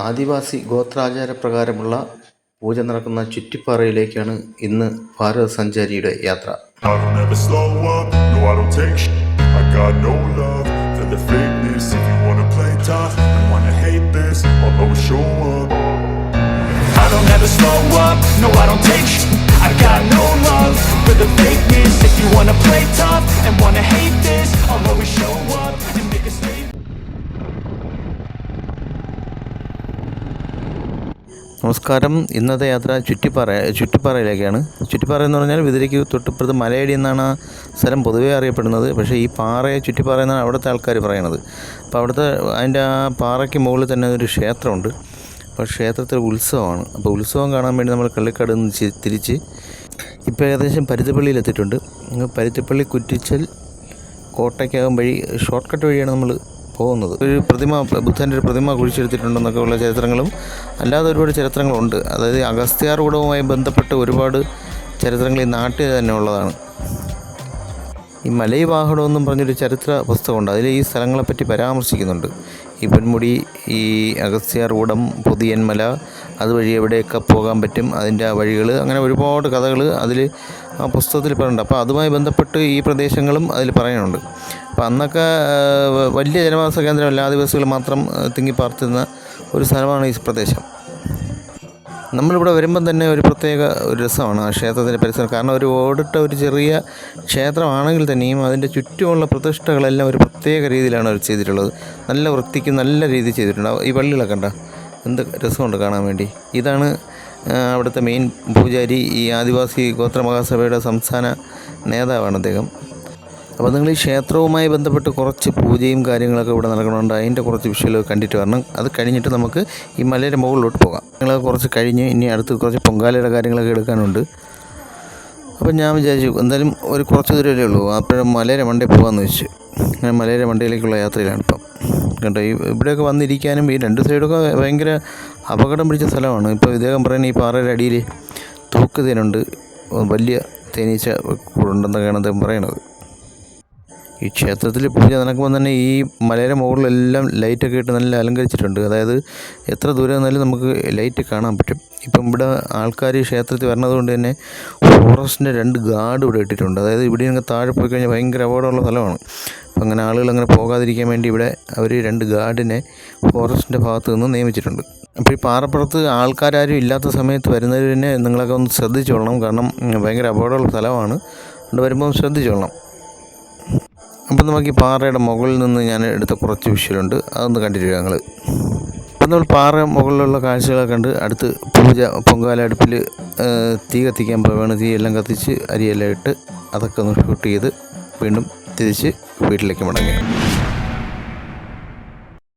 ആദിവാസി ഗോത്രാചാരപ്രകാരമുള്ള പൂജ നടക്കുന്ന ചുറ്റിപ്പാറയിലേക്കാണ് ഇന്ന് ഭാരത സഞ്ചാരിയുടെ യാത്ര. നമസ്കാരം. ഇന്നത്തെ യാത്ര ചുറ്റിപ്പാറയിലേക്കാണ്. ചുറ്റിപ്പാറ എന്ന് പറഞ്ഞാൽ വിതിരയ്ക്ക് തൊട്ടിപ്പുറത്ത് മലയടി എന്നാണ് ആ സ്ഥലം പൊതുവേ അറിയപ്പെടുന്നത്. പക്ഷേ ഈ പാറയെ ചുറ്റിപ്പാറ എന്നാണ് അവിടുത്തെ ആൾക്കാർ പറയുന്നത്. അപ്പോൾ അവിടുത്തെ അതിൻ്റെ ആ പാറയ്ക്ക് മുകളിൽ തന്നെ ഒരു ക്ഷേത്രമുണ്ട്. അപ്പോൾ ക്ഷേത്രത്തിൽ ഉത്സവമാണ്. അപ്പോൾ ഉത്സവം കാണാൻ വേണ്ടി നമ്മൾ കള്ളിക്കാട് നിന്ന് തിരിച്ച് ഇപ്പോൾ ഏകദേശം പരുത്തിപ്പള്ളിയിലെത്തിയിട്ടുണ്ട്. പരുത്തിപ്പള്ളി, കുറ്റിച്ചൽ, കോട്ടയ്ക്കകം വഴി ഷോർട്ട് കട്ട് വഴിയാണ് നമ്മൾ പോകുന്നത്. ഒരു പ്രതിമ, ബുദ്ധൻ്റെ ഒരു പ്രതിമ കുഴിച്ചെടുത്തിട്ടുണ്ടെന്നൊക്കെ ഉള്ള ചരിത്രങ്ങളും അല്ലാതെ ഒരുപാട് ചരിത്രങ്ങളുണ്ട്. അതായത് അഗസ്ത്യാർകൂടവുമായി ബന്ധപ്പെട്ട് ഒരുപാട് ചരിത്രങ്ങൾ ഈ നാട്ടിൽ തന്നെ ഉള്ളതാണ്. ഈ മലൈവാഹനം എന്നും പറഞ്ഞൊരു ചരിത്ര പുസ്തകമുണ്ട്. അതിൽ ഈ സ്ഥലങ്ങളെപ്പറ്റി പരാമർശിക്കുന്നുണ്ട്. ഈ പൊന്മുടി, ഈ അഗസ്ത്യാർകൂടം, പുതിയന്മല, അതുവഴി എവിടെയൊക്കെ പോകാൻ പറ്റും, അതിൻ്റെ ആ വഴികൾ, അങ്ങനെ ഒരുപാട് കഥകൾ അതിൽ ആ പുസ്തകത്തിൽ പറയുന്നുണ്ട്. അപ്പോൾ അതുമായി ബന്ധപ്പെട്ട് ഈ പ്രദേശങ്ങളും അതിൽ പറയുന്നുണ്ട്. അപ്പോൾ അന്നൊക്കെ വലിയ ജനവാസ കേന്ദ്രമല്ല, ആദിവാസികൾ മാത്രം തിങ്ങിപ്പാർത്തുന്ന ഒരു സ്ഥലമാണ് ഈ പ്രദേശം. നമ്മളിവിടെ വരുമ്പം തന്നെ ഒരു പ്രത്യേക ഒരു രസമാണ് ആ ക്ഷേത്രത്തിൻ്റെ പരിസരം. കാരണം ഒരു ഓടിട്ട ഒരു ചെറിയ ക്ഷേത്രമാണെങ്കിൽ തന്നെയും അതിൻ്റെ ചുറ്റുമുള്ള പ്രതിഷ്ഠകളെല്ലാം ഒരു പ്രത്യേക രീതിയിലാണ് അവർ ചെയ്തിട്ടുള്ളത്. നല്ല വൃത്തിക്ക് നല്ല രീതിയിൽ ചെയ്തിട്ടുണ്ട്. ഈ പള്ളികളൊക്കെ കണ്ട എന്ത് രസമുണ്ട് കാണാൻ വേണ്ടി. ഇതാണ് അവിടുത്തെ മെയിൻ പൂജാരി. ഈ ആദിവാസി ഗോത്ര മഹാസഭയുടെ സംസ്ഥാന നേതാവാണ് അദ്ദേഹം. അപ്പോൾ നിങ്ങൾ ഈ ക്ഷേത്രവുമായി ബന്ധപ്പെട്ട് കുറച്ച് പൂജയും കാര്യങ്ങളൊക്കെ ഇവിടെ നടക്കണമുണ്ട്. അതിൻ്റെ കുറച്ച് വിഷ്വലൊക്കെ കണ്ടിട്ട് വരണം. അത് കഴിഞ്ഞിട്ട് നമുക്ക് ഈ മലയുടെ മുകളിലോട്ട് പോകാം. നിങ്ങളൊക്കെ കുറച്ച് കഴിഞ്ഞ് ഇനി അടുത്ത് കുറച്ച് പൊങ്കാലയുടെ കാര്യങ്ങളൊക്കെ എടുക്കാനുണ്ട്. അപ്പം ഞാൻ വിചാരിച്ചു എന്തായാലും ഒരു കുറച്ച് ദൂരമല്ലേ ഉള്ളൂ, അപ്പോഴും മലയുടെ മണ്ടയിൽ പോകാമെന്ന് വെച്ചു. ഞാൻ മലയുടെ മണ്ടയിലേക്കുള്ള യാത്രയിലാണ് ഇപ്പം. കേട്ടോ, ഇവിടെയൊക്കെ വന്നിരിക്കാനും ഈ രണ്ട് സൈഡൊക്കെ ഭയങ്കര അപകടം പിടിച്ച സ്ഥലമാണ്. ഇപ്പോൾ ഇദ്ദേഹം പറയുന്നത് ഈ പാറയുടെ അടിയിൽ തൂക്കുതേനുണ്ട്, വലിയ തേനീച്ച കൂടുണ്ടെന്നൊക്കെയാണ് അദ്ദേഹം പറയണത്. ഈ ക്ഷേത്രത്തിൽ പൂജ നടക്കുമ്പോൾ തന്നെ ഈ മലയുടെ മുകളിലെല്ലാം ലൈറ്റൊക്കെ ഇട്ട് നല്ല അലങ്കരിച്ചിട്ടുണ്ട്. അതായത് എത്ര ദൂരം നിന്നാലും നമുക്ക് ലൈറ്റ് കാണാൻ പറ്റും. ഇപ്പം ഇവിടെ ആൾക്കാർ ക്ഷേത്രത്തിൽ വരണത് കൊണ്ട് തന്നെ ഫോറസ്റ്റിൻ്റെ 2 ഗാർഡ് ഇവിടെ ഇട്ടിട്ടുണ്ട്. അതായത് ഇവിടെ അങ്ങ് താഴെ പോയി കഴിഞ്ഞാൽ ഭയങ്കര അപകടമുള്ള സ്ഥലമാണ്. അപ്പം അങ്ങനെ ആളുകൾ അങ്ങനെ പോകാതിരിക്കാൻ വേണ്ടി ഇവിടെ അവർ 2 ഗാർഡിനെ ഫോറസ്റ്റിൻ്റെ ഭാഗത്ത് നിന്ന് നിയമിച്ചിട്ടുണ്ട്. അപ്പോൾ ഈ പാറപ്പുറത്ത് ആൾക്കാരും ഇല്ലാത്ത സമയത്ത് വരുന്നതിനെ നിങ്ങളൊക്കെ ഒന്ന് ശ്രദ്ധിച്ചോളണം. കാരണം ഭയങ്കര അപകടമുള്ള സ്ഥലമാണ്. അതുകൊണ്ട് വരുമ്പോൾ ശ്രദ്ധിച്ചോളണം. അപ്പം നമുക്ക് ഈ പാറയുടെ മുകളിൽ നിന്ന് ഞാൻ എടുത്ത കുറച്ച് വിഷ്വലുണ്ട്, അതൊന്ന് കണ്ടിട്ട് ഞങ്ങൾ. അപ്പം നമ്മൾ പാറ മുകളിലുള്ള കാഴ്ചകളൊക്കെ കണ്ട് അടുത്ത് പൂജ, പൊങ്കാല അടുപ്പിൽ തീ കത്തിക്കാൻ പോവുകയാണ്. തീ എല്ലാം കത്തിച്ച് അരിയെല്ലാം ഇട്ട് അതൊക്കെ ഒന്ന് ഷൂട്ട് ചെയ്ത് വീണ്ടും തിരിച്ച് വീട്ടിലേക്ക് മടങ്ങുകയാണ്.